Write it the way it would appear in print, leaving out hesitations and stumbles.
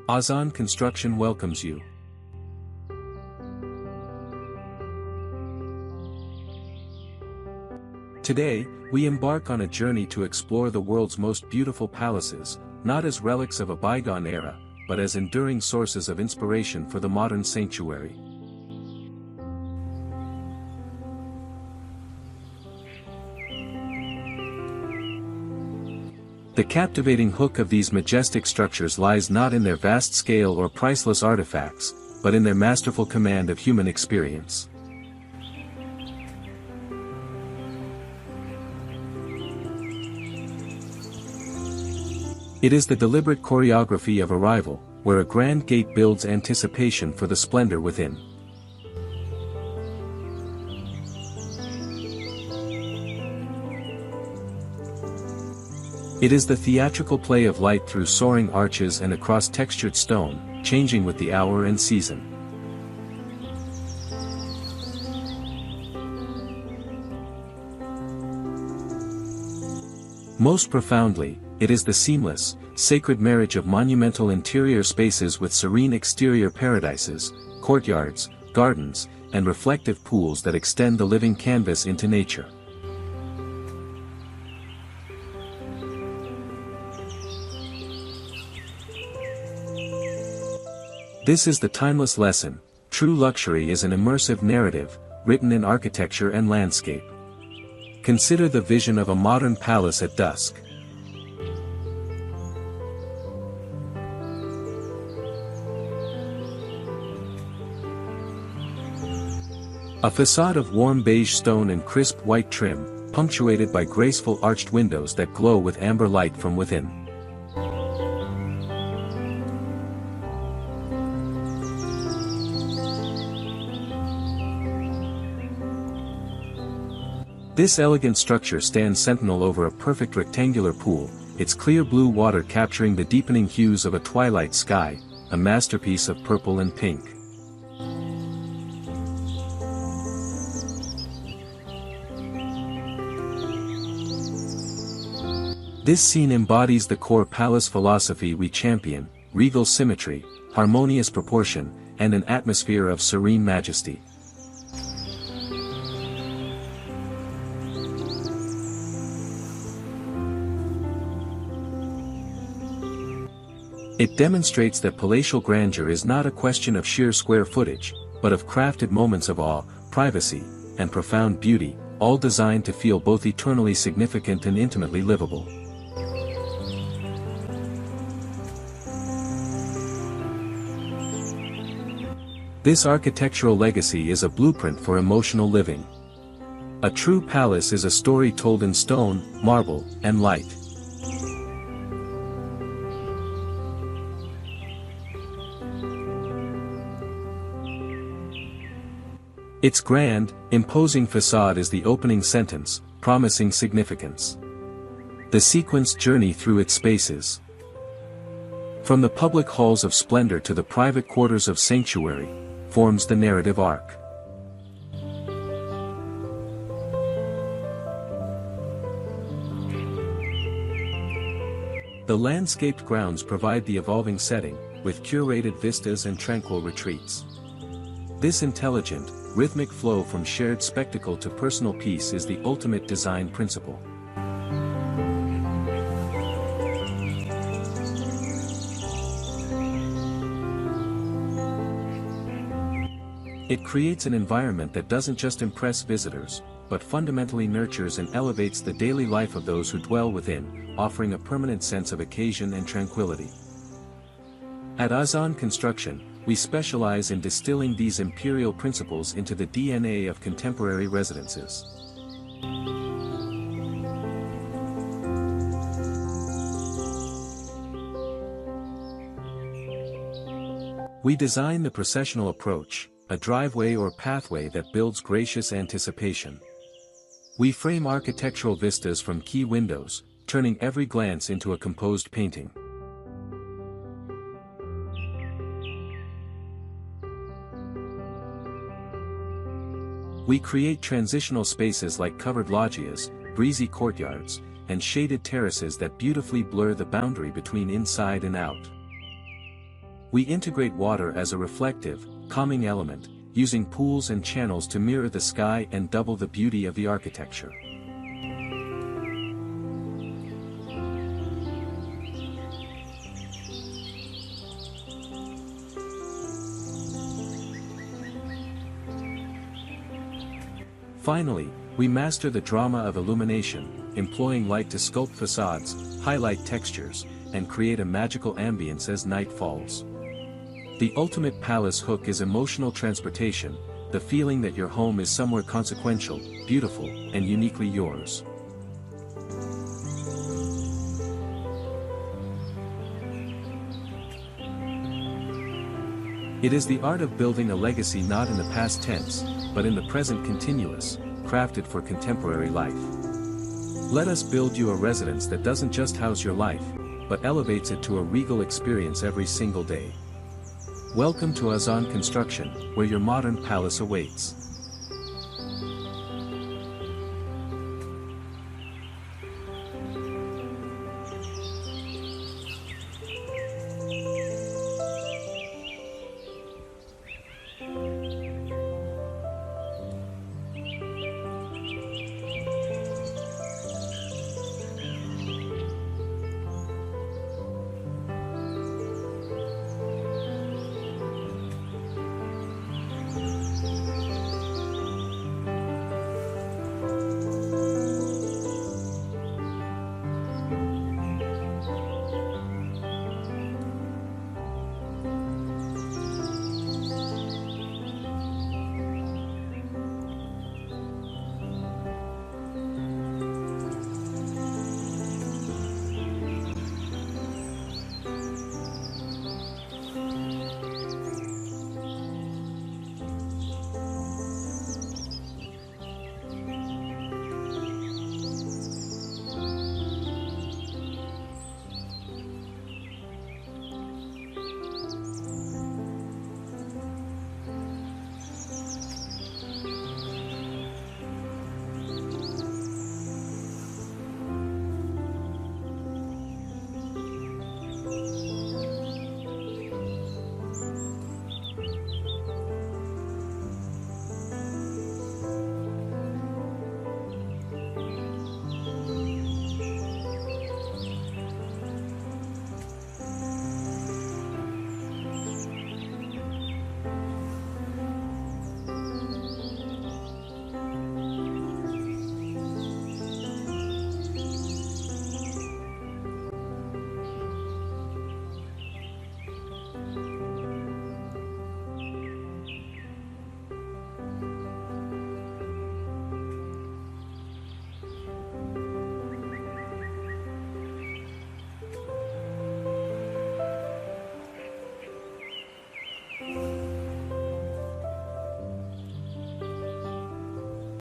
Ozon Construction welcomes you. Today, we embark on a journey to explore the world's most beautiful palaces, not as relics of a bygone era, but as enduring sources of inspiration for the modern sanctuary. The captivating hook of these majestic structures lies not in their vast scale or priceless artifacts, but in their masterful command of human experience. It is the deliberate choreography of arrival, where a grand gate builds anticipation for the splendor within. It is the theatrical play of light through soaring arches and across textured stone, changing with the hour and season. Most profoundly, it is the seamless, sacred marriage of monumental interior spaces with serene exterior paradises, courtyards, gardens, and reflective pools that extend the living canvas into nature. This is the timeless lesson: true luxury is an immersive narrative, written in architecture and landscape. Consider the vision of a modern palace at dusk. A facade of warm beige stone and crisp white trim, punctuated by graceful arched windows that glow with amber light from within. This elegant structure stands sentinel over a perfect rectangular pool, its clear blue water capturing the deepening hues of a twilight sky, a masterpiece of purple and pink. This scene embodies the core palace philosophy we champion: regal symmetry, harmonious proportion, and an atmosphere of serene majesty. It demonstrates that palatial grandeur is not a question of sheer square footage, but of crafted moments of awe, privacy, and profound beauty, all designed to feel both eternally significant and intimately livable. This architectural legacy is a blueprint for emotional living. A true palace is a story told in stone, marble, and light. Its grand, imposing facade is the opening sentence, promising significance. The sequenced journey through its spaces. From the public halls of splendor to the private quarters of sanctuary, forms the narrative arc. The landscaped grounds provide the evolving setting, with curated vistas and tranquil retreats. This intelligent, rhythmic flow from shared spectacle to personal peace is the ultimate design principle. It creates an environment that doesn't just impress visitors, but fundamentally nurtures and elevates the daily life of those who dwell within, offering a permanent sense of occasion and tranquility. At Ozon Construction, we specialize in distilling these imperial principles into the DNA of contemporary residences. We design the processional approach, a driveway or pathway that builds gracious anticipation. We frame architectural vistas from key windows, turning every glance into a composed painting. We create transitional spaces like covered loggias, breezy courtyards, and shaded terraces that beautifully blur the boundary between inside and out. We integrate water as a reflective, calming element, using pools and channels to mirror the sky and double the beauty of the architecture. Finally, we master the drama of illumination, employing light to sculpt facades, highlight textures, and create a magical ambience as night falls. The ultimate palace hook is emotional transportation, the feeling that your home is somewhere consequential, beautiful, and uniquely yours. It is the art of building a legacy not in the past tense, but in the present continuous, crafted for contemporary life. Let us build you a residence that doesn't just house your life, but elevates it to a regal experience every single day. Welcome to Azan Construction, where your modern palace awaits.